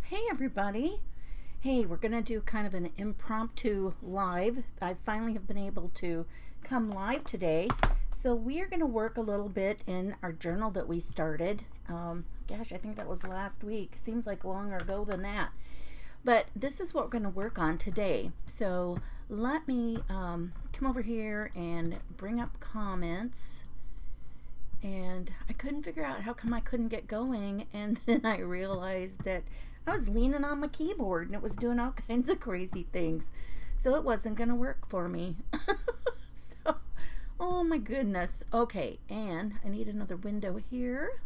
Hey everybody. Hey, we're going to do kind of an impromptu live. I finally have been able to come live today. So we are going to work a little bit in our journal that we started. Gosh, I think that was last week. Seems like longer ago than that. But this is what we're going to work on today. So let me come over here and bring up comments. And I couldn't figure out how come I couldn't get going, and then I realized that I was leaning on my keyboard and it was doing all kinds of crazy things, so it wasn't going to work for me. So, oh my goodness. Okay, and I need another window here.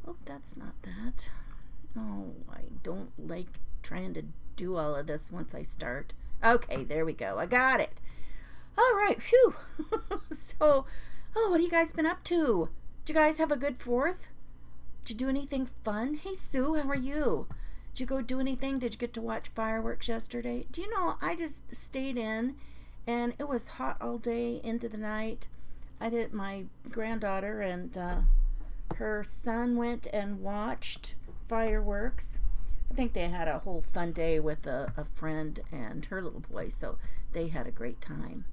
Oh, that's not that. Oh, I don't like trying to do all of this once I start. Okay, there we go. I got it. All right, phew. So, oh, what have you guys been up to? Did you guys have a good 4th? Did you do anything fun? Hey, Sue, how are you? Did you go do anything? Did you get to watch fireworks yesterday? Do you know, I just stayed in, and it was hot all day into the night. My granddaughter and her son went and watched fireworks. I think they had a whole fun day with a friend and her little boy, so they had a great time.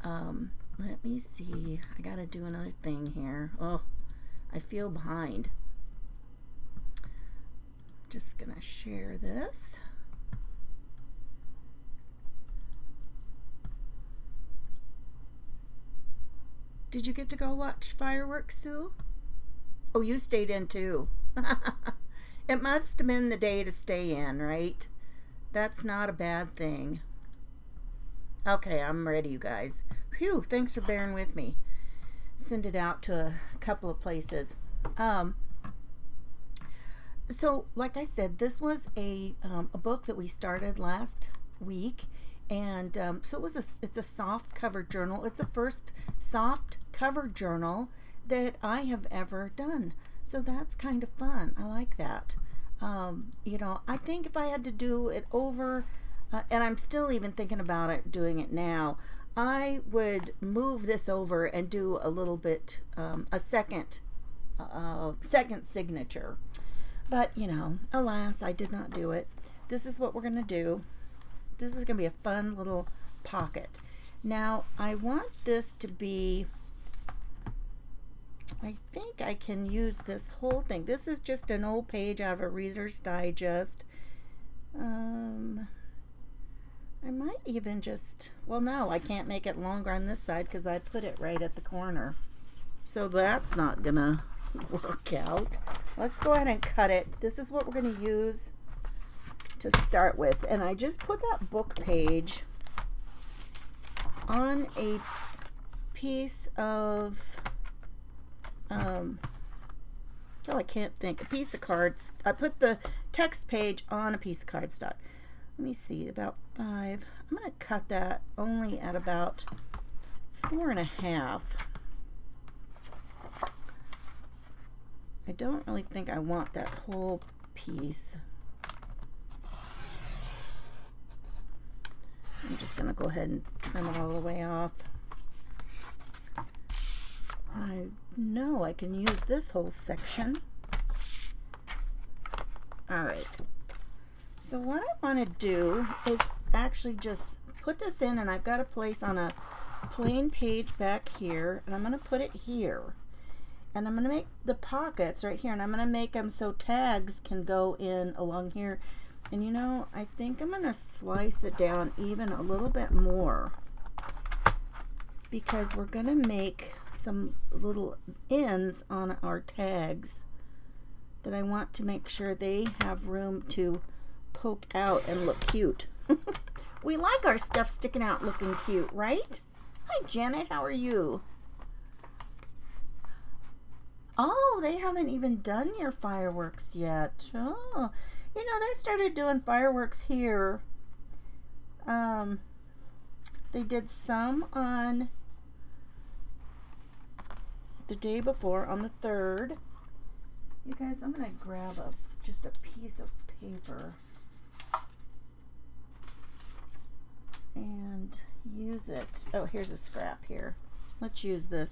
Let me see. I gotta do another thing here. Oh, I feel behind. Just gonna share this. Did you get to go watch fireworks, Sue? Oh, you stayed in too. It must have been the day to stay in, right? That's not a bad thing. Okay, I'm ready, you guys. Phew, thanks for bearing with me. Send it out to a couple of places. So, like I said, this was a book that we started last week, and so it's a soft cover journal. It's the first soft cover journal that I have ever done. So that's kind of fun. I like that. I think if I had to do it over, and I'm still even thinking about it, doing it now, I would move this over and do a little bit, a second signature. But, alas, I did not do it. This is what we're going to do. This is going to be a fun little pocket. Now, I want this to be, I think I can use this whole thing. This is just an old page out of a Reader's Digest. I might even just, well, no, I can't make it longer on this side because I put it right at the corner. So that's not going to work out. Let's go ahead and cut it. This is what we're going to use to start with. And I just put that book page on a piece of, I can't think, a piece of cards. I put the text page on a piece of cardstock. Let me see, about 5. I'm going to cut that only at about 4.5. I don't really think I want that whole piece. I'm just going to go ahead and trim it all the way off. I know I can use this whole section. All right. So what I want to do is actually just put this in, and I've got a place on a plain page back here, and I'm going to put it here. And I'm going to make the pockets right here, and I'm going to make them so tags can go in along here. And I think I'm going to slice it down even a little bit more, because we're going to make some little ends on our tags that I want to make sure they have room to poke out and look cute. We like our stuff sticking out looking cute, right? Hi, Janet. How are you? Oh, they haven't even done your fireworks yet. Oh, they started doing fireworks here. They did some on the day before, on the 3rd. You guys, I'm going to grab just a piece of paper and use it. Oh, here's a scrap here. Let's use this.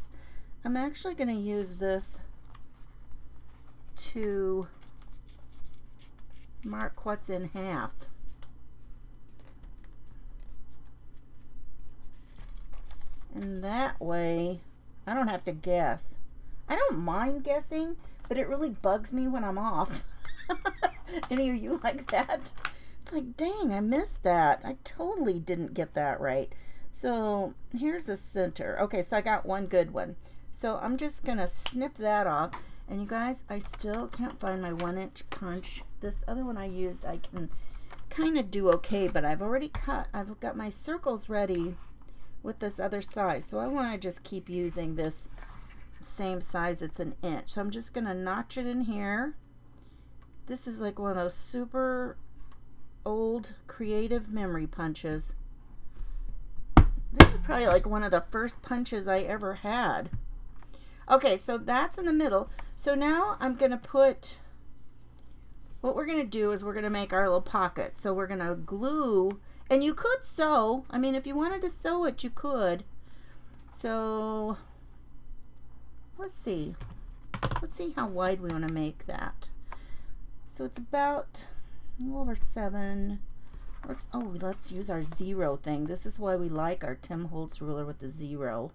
I'm actually going to use this to mark what's in half. And that way I don't have to guess. I don't mind guessing, but it really bugs me when I'm off. Any of you like that? It's like, dang, I missed that. I totally didn't get that right. So here's the center. Okay, so I got one good one. So I'm just gonna snip that off. And you guys, I still can't find my 1-inch punch. This other one I used, I can kind of do okay, but I've already cut. I've got my circles ready with this other size. So I want to just keep using this same size. It's 1 inch. So I'm just gonna notch it in here. This is like one of those super old creative memory punches. This is probably like one of the first punches I ever had. Okay, so that's in the middle. So now I'm gonna put, what we're gonna do is we're gonna make our little pocket. So we're gonna glue, and you could sew. I mean, if you wanted to sew it, you could. So let's see how wide we want to make that. So it's about a little over 7. Let's use our 0 thing. This is why we like our Tim Holtz ruler with the 0.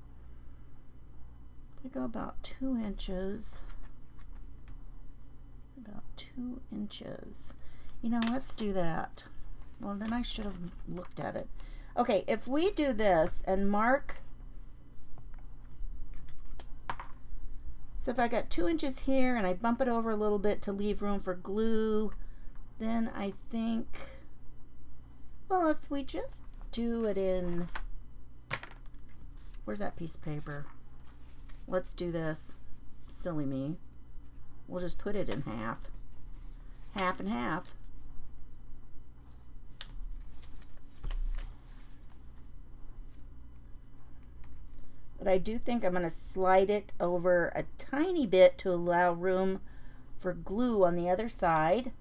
We go about 2 inches. About 2 inches. You know, let's do that. Well, then I should have looked at it. Okay, if we do this and mark, so if I got 2 inches here and I bump it over a little bit to leave room for glue, then I think, well, if we just do it in, where's that piece of paper? Let's do this. Silly me. We'll just put it in half. Half and half. But I do think I'm going to slide it over a tiny bit to allow room for glue on the other side,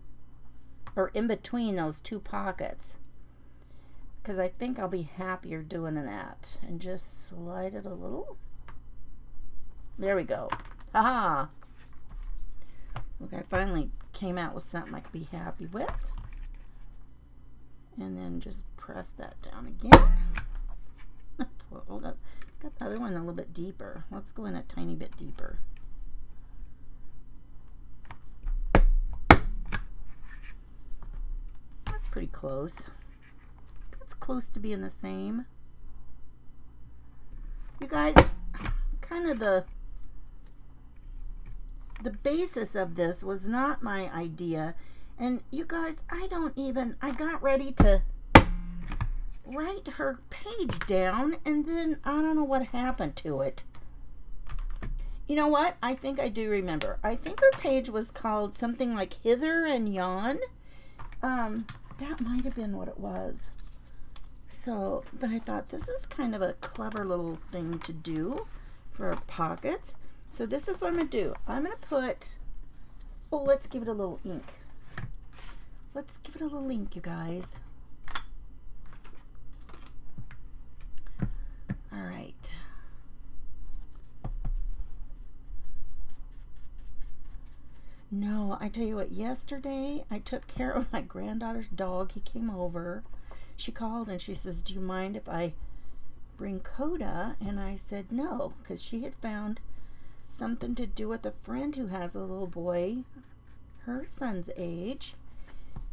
or in between those 2 pockets, because I think I'll be happier doing that. And just slide it a little. There we go. Haha. Look, I finally came out with something I could be happy with. And then just press that down again. Hold up. Got the other one a little bit deeper. Let's go in a tiny bit deeper. That's pretty close. That's close to being the same. You guys, kind of the basis of this was not my idea. And you guys, I got ready to write her page down, and then I don't know what happened to it. You know what? I think I do remember. I think her page was called something like Hither and Yon. That might have been what it was. So, but I thought this is kind of a clever little thing to do for our pockets. So this is what I'm going to do. I'm going to put, let's give it a little ink. Let's give it a little ink, you guys. All right. No, I tell you what, yesterday I took care of my granddaughter's dog. He came over. She called and she says, "Do you mind if I bring Coda?" And I said no, because she had found something to do with a friend who has a little boy her son's age.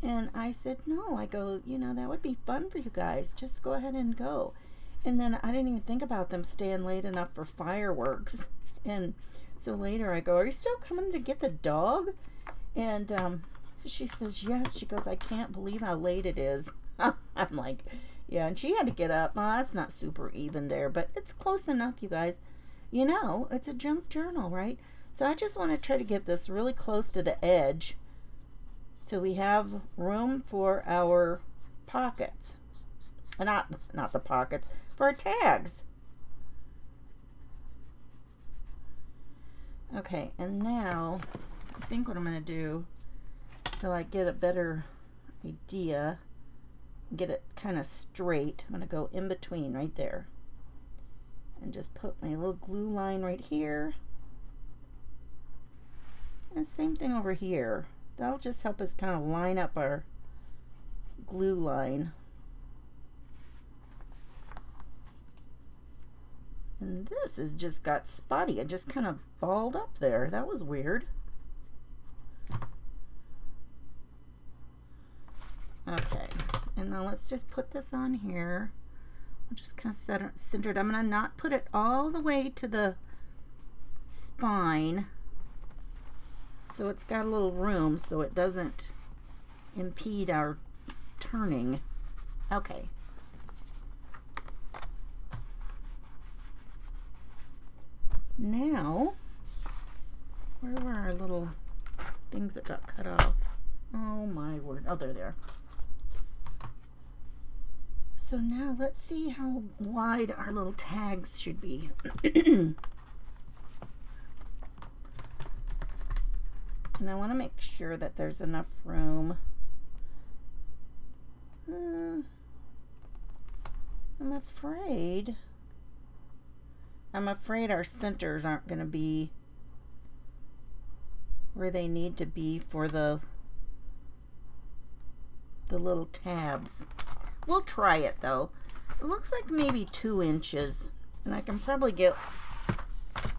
And I said no. I go, that would be fun for you guys. Just go ahead and go. And then I didn't even think about them staying late enough for fireworks. And so later I go, "Are you still coming to get the dog?" And she says yes. She goes, "I can't believe how late it is." I'm like, yeah. And she had to get up. Well, that's not super even there, but it's close enough, you guys. It's a junk journal, right? So I just want to try to get this really close to the edge so we have room for our pockets. Not the pockets, for our tags. Okay, and now I think what I'm going to do, so I get a better idea, get it kind of straight, I'm going to go in between right there and just put my little glue line right here. And same thing over here. That'll just help us kind of line up our glue line. And this has just got spotty. It just kind of balled up there. That was weird. Okay, and now let's just put this on here. I'll just kind of center it. I'm going to not put it all the way to the spine, so it's got a little room so it doesn't impede our turning. Okay. Now, where were our little things that got cut off? Oh my word. Oh, they're there. So now let's see how wide our little tags should be. And I want to make sure that there's enough room. I'm afraid our centers aren't going to be where they need to be for the little tabs. We'll try it though. It looks like maybe 2 inches, and I can probably get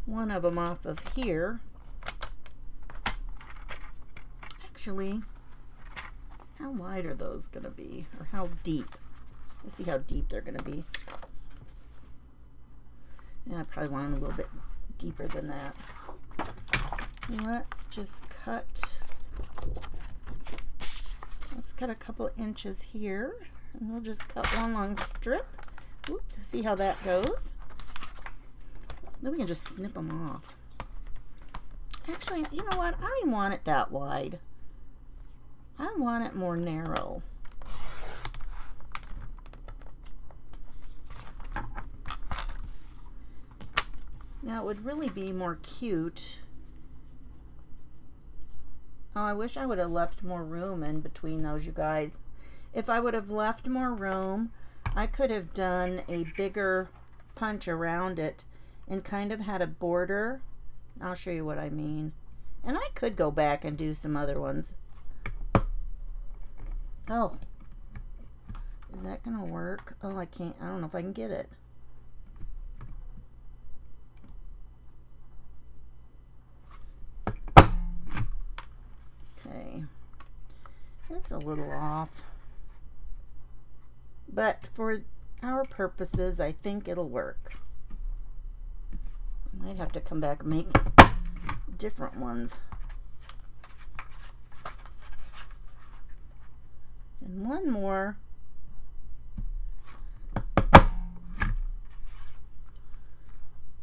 one of them off of here. Actually, how wide are those going to be, or how deep? Let's see how deep they're going to be. Yeah, I probably want them a little bit deeper than that. Let's just cut. Let's cut a couple inches here, and we'll just cut one long strip. Oops, see how that goes. Then we can just snip them off. Actually, you know what? I don't even want it that wide. I want it more narrow. Now it would really be more cute. Oh, I wish I would have left more room in between those, you guys. If I would have left more room, I could have done a bigger punch around it and kind of had a border. I'll show you what I mean. And I could go back and do some other ones. Oh, is that gonna work? Oh, I can't. I don't know if I can get it. Okay, it's a little off, but for our purposes, I think it'll work. I might have to come back and make different ones. And one more.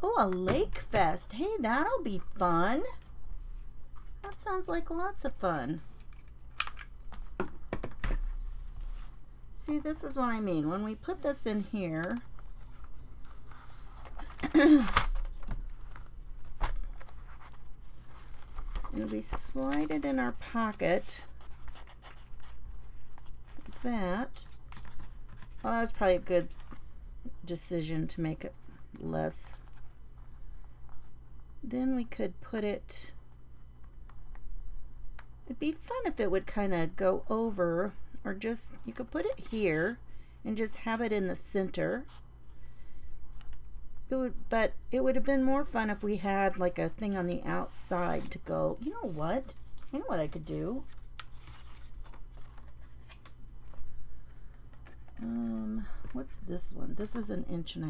Oh, a lake fest. Hey, that'll be fun. That sounds like lots of fun. See, this is what I mean. When we put this in here, and we slide it in our pocket, like that. Well, that was probably a good decision to make it less. Then we could put it. It'd be fun if it would kind of go over, or just, you could put it here and just have it in the center. But it would have been more fun if we had like a thing on the outside to go, you know what? I know what I could do. What's this one? This is 1.5 inches.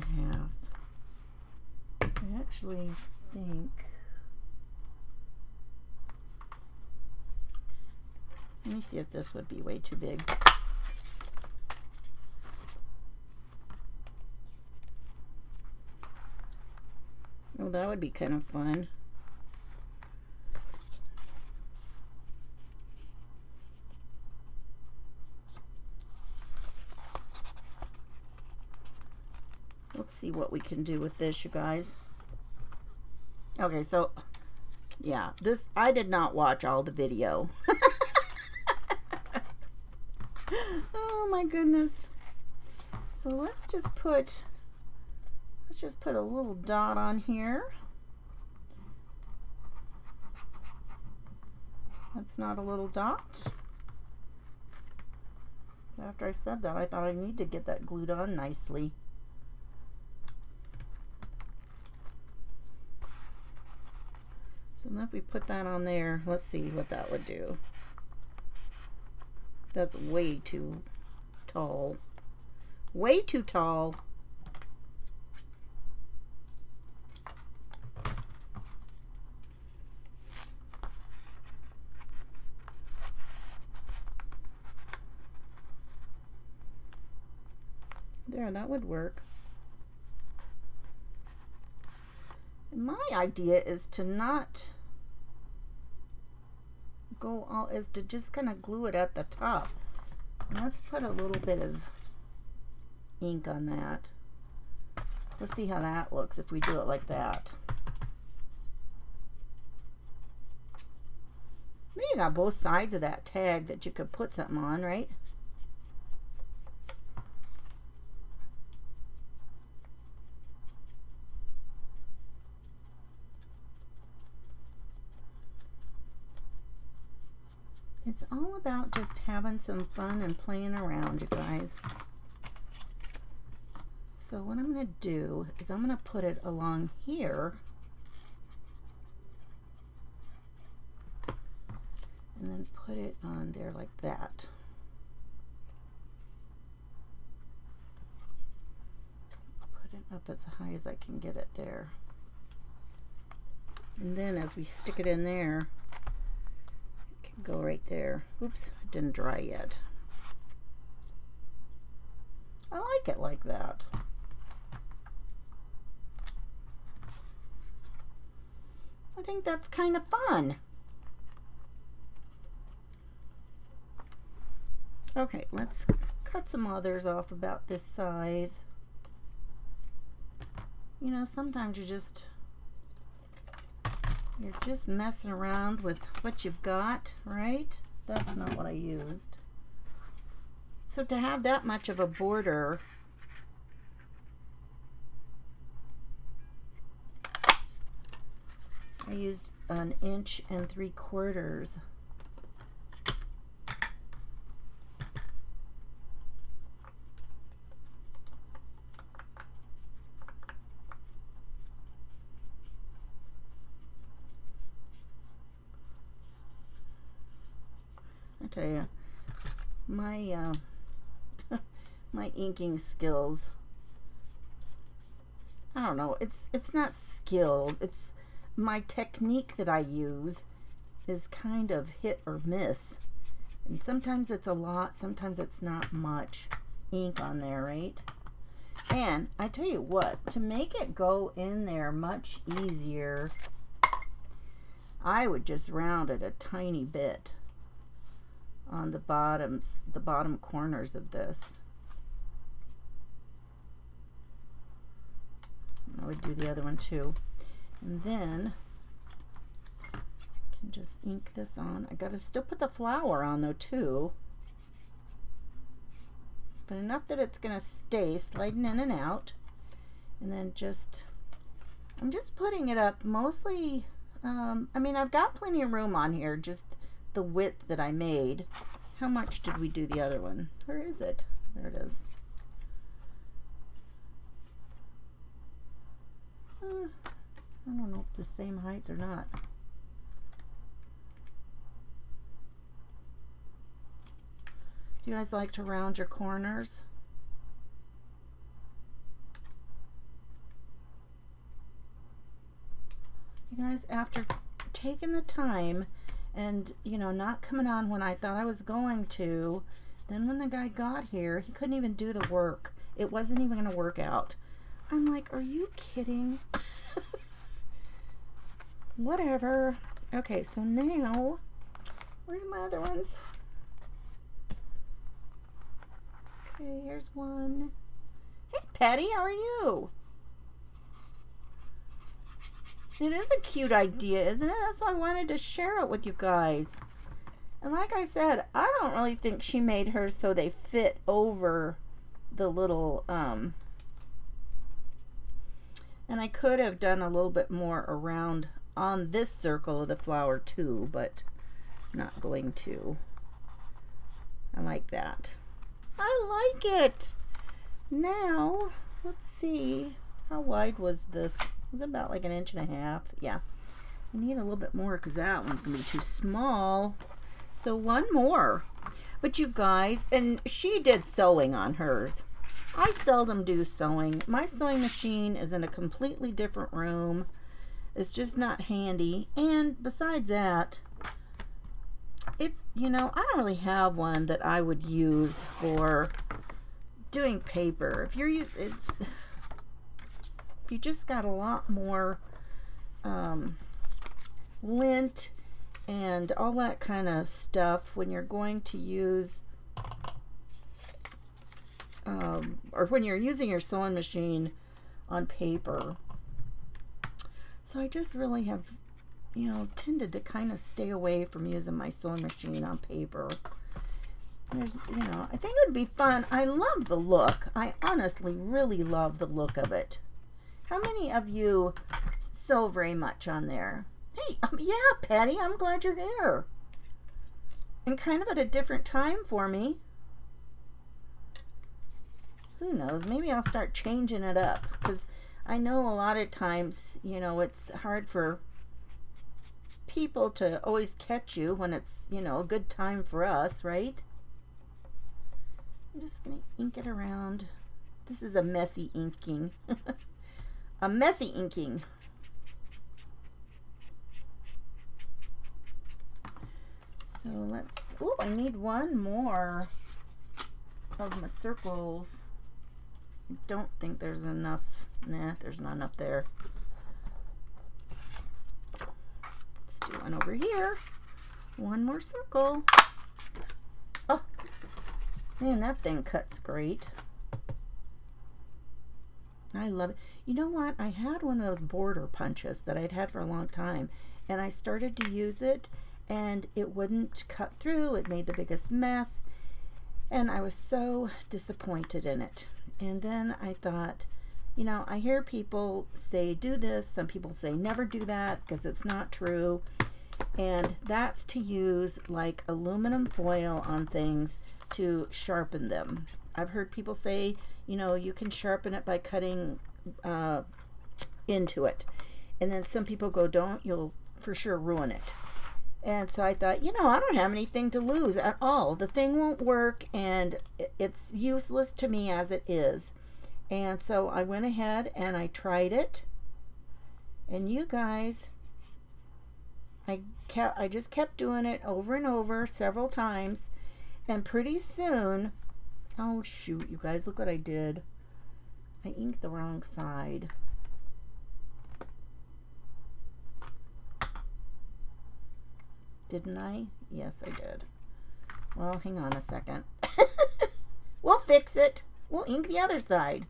I actually think, let me see if this would be way too big. Oh, that would be kind of fun. Let's see what we can do with this, you guys. Okay, so yeah, this, I did not watch all the video. Oh my goodness. So let's just put a little dot on here. That's not a little dot. After I said that, I thought I need to get that glued on nicely. So then if we put that on there, let's see what that would do. That's way too tall. Way too tall. There, that would work. And my idea is to not go all, is to just kind of glue it at the top. And let's put a little bit of ink on that. Let's see how that looks if we do it like that. Then you got both sides of that tag that you could put something on, right? It's all about just having some fun and playing around, you guys. So what I'm going to do is I'm going to put it along here. And then put it on there like that. Put it up as high as I can get it there. And then as we stick it in there, go right there. Oops, it didn't dry yet. I like it like that. I think that's kind of fun. Okay, let's cut some others off about this size. You know, sometimes you're just messing around with what you've got, right? That's not what I used. So to have that much of a border, I used 1 3/4 inches. I tell you, my my inking skills, I don't know, it's not skilled, it's my technique that I use is kind of hit or miss, and sometimes it's a lot, sometimes it's not much ink on there, right? And I tell you what, to make it go in there much easier, I would just round it a tiny bit on the bottom corners of this. And I would do the other one too. And then I can just ink this on. I gotta still put the flower on though too, but enough that it's gonna stay sliding in and out. And then I'm just putting it up mostly, I mean, I've got plenty of room on here, just the width that I made. How much did we do the other one? Where is it? There it is. I don't know if it's the same height or not. Do you guys like to round your corners? You guys, after taking the time and, you know, not coming on when I thought I was going to, then when the guy got here, he couldn't even do the work. It wasn't even going to work out. I'm like, are you kidding? Whatever. Okay, so now, where's my other ones? Okay, here's one. Hey, Patty, how are you? It is a cute idea, isn't it? That's why I wanted to share it with you guys. And like I said, I don't really think she made hers so they fit over the little, and I could have done a little bit more around on this circle of the flower too, but not going to. I like that. I like it. Now, let's see. How wide was this? It was about like 1.5 inches. Yeah. I need a little bit more because that one's going to be too small. So one more. But you guys, and she did sewing on hers. I seldom do sewing. My sewing machine is in a completely different room. It's just not handy. And besides that, it, you know, I don't really have one that I would use for doing paper. If you're if you just got a lot more lint and all that kind of stuff when you're going to use or when you're using your sewing machine on paper. So I just really have, you know, tended to kind of stay away from using my sewing machine on paper. There's, you know, I think it would be fun. I love the look. I honestly really love the look of it. How many of you sew very much on there? Hey, yeah, Patty, I'm glad you're here. And kind of at a different time for me. Who knows? Maybe I'll start changing it up, because I know a lot of times, you know, it's hard for people to always catch you when it's, you know, a good time for us, right? I'm just going to ink it around. This is a messy inking. A messy inking. So let's, oh, I need one more of my circles. I don't think there's enough. Nah, there's not enough there. Let's do one over here. One more circle. Oh, man, that thing cuts great. I love it. You know what? I had one of those border punches that I'd had for a long time, and I started to use it, and it wouldn't cut through. It made the biggest mess, and I was so disappointed in it. And then I thought, you know, I hear people say do this. Some people say never do that because it's not true. And that's to use like aluminum foil on things to sharpen them. I've heard people say, you know, you can sharpen it by cutting into it. And then some people go, don't, you'll for sure ruin it. And so I thought, you know, I don't have anything to lose at all. The thing won't work, and it's useless to me as it is. And so I went ahead and I tried it. And you guys, I just kept doing it over and over several times. And pretty soon, oh shoot, you guys, look what I did. I inked the wrong side. Didn't I? Yes, I did. Well, hang on a second. We'll fix it. We'll ink the other side.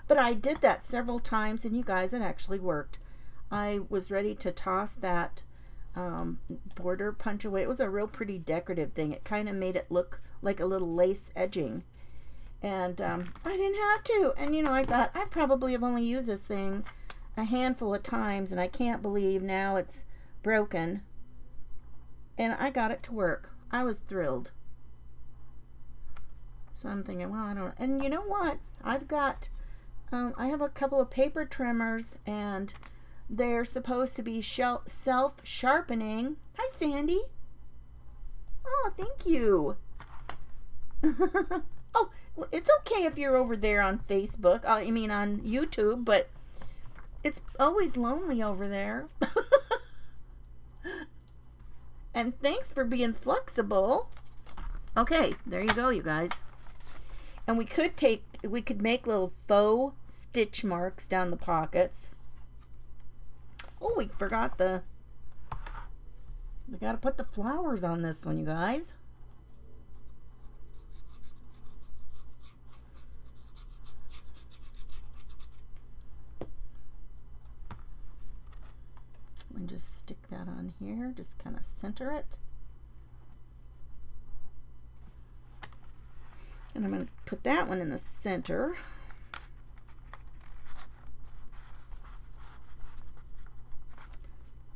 But I did that several times, and you guys, it actually worked. I was ready to toss that border punch away. It was a real pretty decorative thing. It kind of made it look like a little lace edging. And I didn't have to. And, you know, I thought, I probably have only used this thing a handful of times, and I can't believe now it's broken. And I got it to work. I was thrilled. So I'm thinking, well, I don't know. And you know what? I've got, I have a couple of paper trimmers, and they're supposed to be self-sharpening. Hi, Sandy. Oh, thank you. Oh, well, it's okay if you're over there on Facebook. I mean, on YouTube, but it's always lonely over there. And thanks for being flexible. Okay, there you go, you guys. And we could make little faux stitch marks down the pockets. Oh, we forgot we gotta put the flowers on this one, you guys. And just stick that on here, just kind of center it. And I'm going to put that one in the center.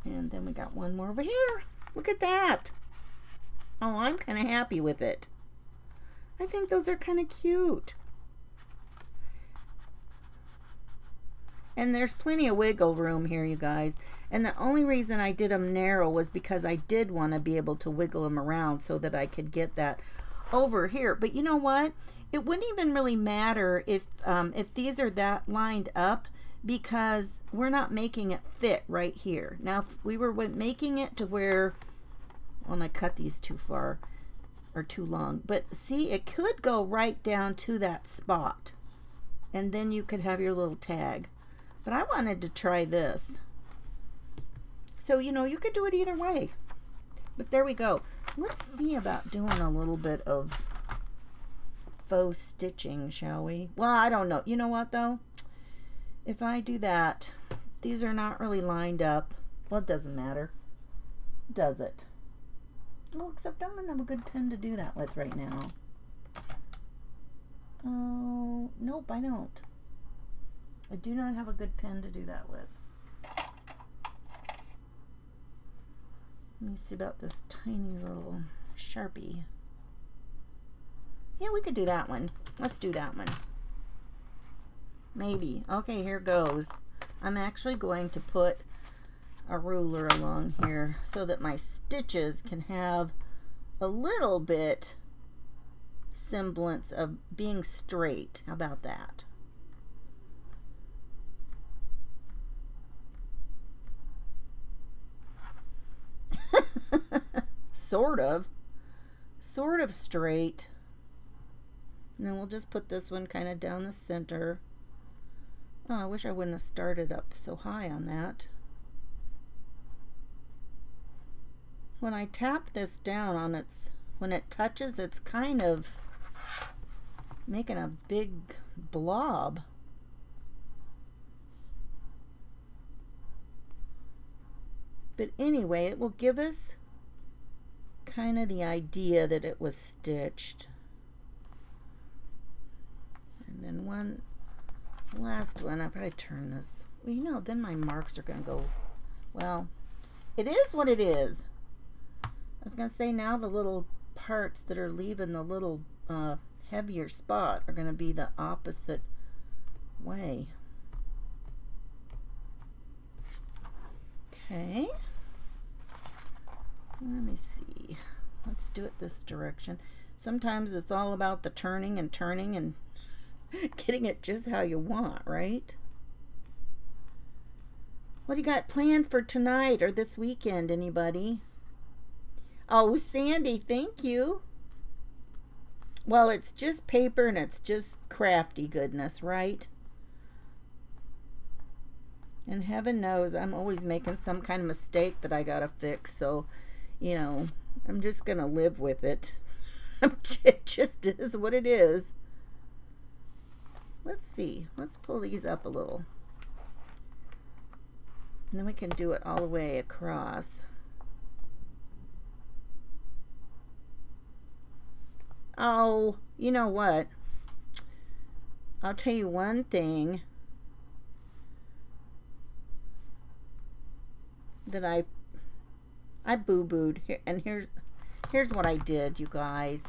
And then we got one more over here. Look at that. Oh, I'm kind of happy with it. I think those are kind of cute. And there's plenty of wiggle room here, you guys. And the only reason I did them narrow was because I did want to be able to wiggle them around so that I could get that over here. But you know what? It wouldn't even really matter if these are that lined up, because we're not making it fit right here. Now, if we were making it to where, well, I cut these too far or too long, but see, it could go right down to that spot, and then you could have your little tag. But I wanted to try this. So, you know, you could do it either way. But there we go. Let's see about doing a little bit of faux stitching, shall we? Well, I don't know. You know what, though? If I do that, these are not really lined up. Well, it doesn't matter, does it? Well, except I don't have a good pen to do that with right now. Oh, nope, I don't. I do not have a good pen to do that with. Let me see about this tiny little Sharpie. Yeah, we could do that one. Let's do that one. Maybe. Okay, here goes. I'm actually going to put a ruler along here so that my stitches can have a little bit semblance of being straight. How about that? Sort of straight. And then we'll just put this one kind of down the center. Oh, I wish I wouldn't have started up so high on that. When I tap this down on its, when it touches, it's kind of making a big blob. But anyway, it will give us kind of the idea that it was stitched. And then one last one, I'll probably turn this. Well, you know, then my marks are going to go, well, it is what it is. I was going to say, now the little parts that are leaving the little heavier spot are going to be the opposite way. Okay. Let me see. Let's do it this direction. Sometimes it's all about the turning and getting it just how you want, right? What do you got planned for tonight or this weekend, anybody? Oh, Sandy, thank you. Well, it's just paper and it's just crafty goodness, right? And heaven knows I'm always making some kind of mistake that I gotta fix, so, you know, I'm just gonna live with it. It just is what it is. Let's see. Let's pull these up a little. And then we can do it all the way across. Oh, you know what? I'll tell you one thing that I boo-booed here, and here's what I did, you guys.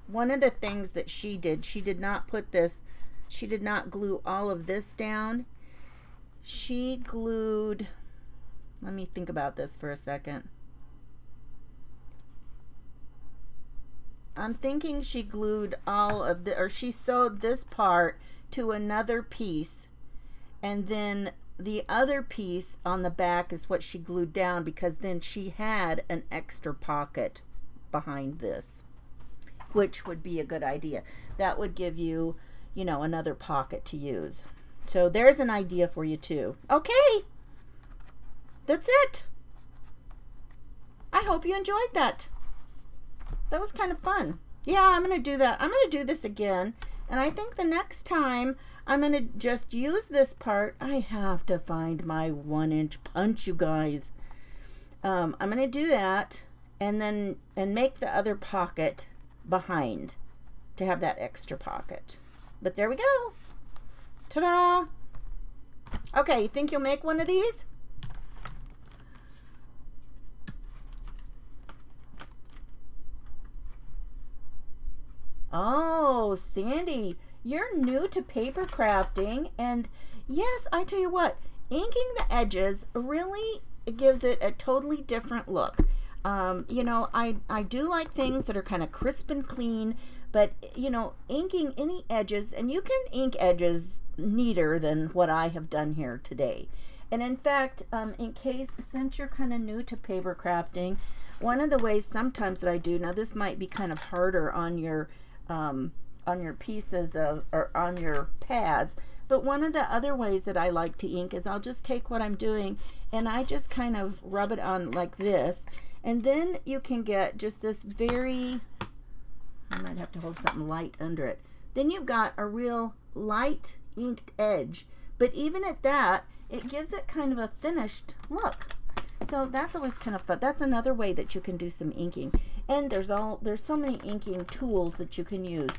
One of the things that she did not put this, she did not glue all of this down. She glued, let me think about this for a second. I'm thinking she glued all of the, or she sewed this part to another piece, and then the other piece on the back is what she glued down, because then she had an extra pocket behind this, which would be a good idea. That would give you, you know, another pocket to use. So there's an idea for you too. Okay, that's it. I hope you enjoyed that. That was kind of fun. Yeah, I'm going to do that. I'm going to do this again. And I think the next time I'm going to just use this part. I have to find my 1-inch punch, you guys. I'm going to do that and make the other pocket behind to have that extra pocket. But there we go. Ta-da! Okay, you think you'll make one of these? Oh, Sandy, you're new to paper crafting, and yes, I tell you what, inking the edges really gives it a totally different look. I do like things that are kind of crisp and clean, but inking any edges, and you can ink edges neater than what I have done here today. And in fact, since you're kind of new to paper crafting, one of the ways sometimes that I do, now this might be kind of harder on your pieces of, or on your pads, but one of the other ways that I like to ink is I'll just take what I'm doing and I just kind of rub it on like this, and then you can get just this very, I might have to hold something light under it, then you've got a real light inked edge, but even at that it gives it kind of a finished look. So that's always kind of fun. That's another way that you can do some inking. And there's so many inking tools that you can use.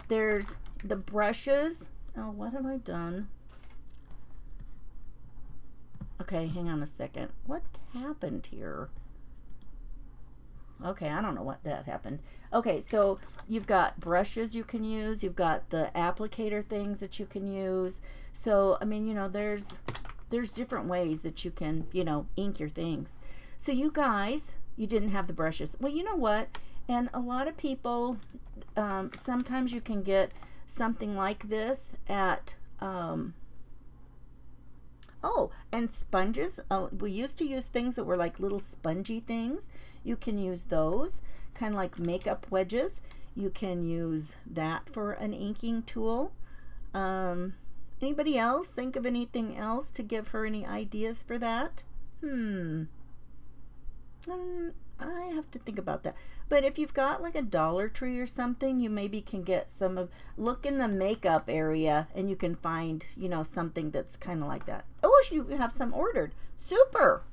There's the brushes. Oh, what have I done? Okay, hang on a second. What happened here? Okay, I don't know what that happened. Okay, so you've got brushes you can use. You've got the applicator things that you can use. So, I mean, there's different ways that you can, ink your things. So you guys, you didn't have the brushes. Well, you know what? And a lot of people, sometimes you can get something like this at, and sponges. We used to use things that were like little spongy things. You can use those, kind of like makeup wedges. You can use that for an inking tool. Anybody else think of anything else to give her any ideas for that? I have to think about that. But if you've got like a Dollar Tree or something, you maybe can get look in the makeup area and you can find, something that's kind of like that. Oh, you have some ordered. Super.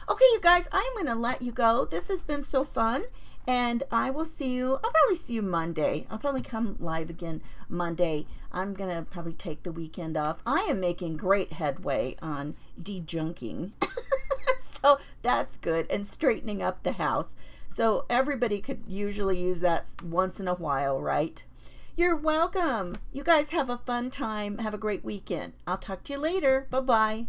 Okay, you guys, I'm going to let you go. This has been so fun. And I'll probably see you Monday. I'll probably come live again Monday. I'm going to probably take the weekend off. I am making great headway on de-junking. So that's good. And straightening up the house. So everybody could usually use that once in a while, right? You're welcome. You guys have a fun time. Have a great weekend. I'll talk to you later. Bye-bye.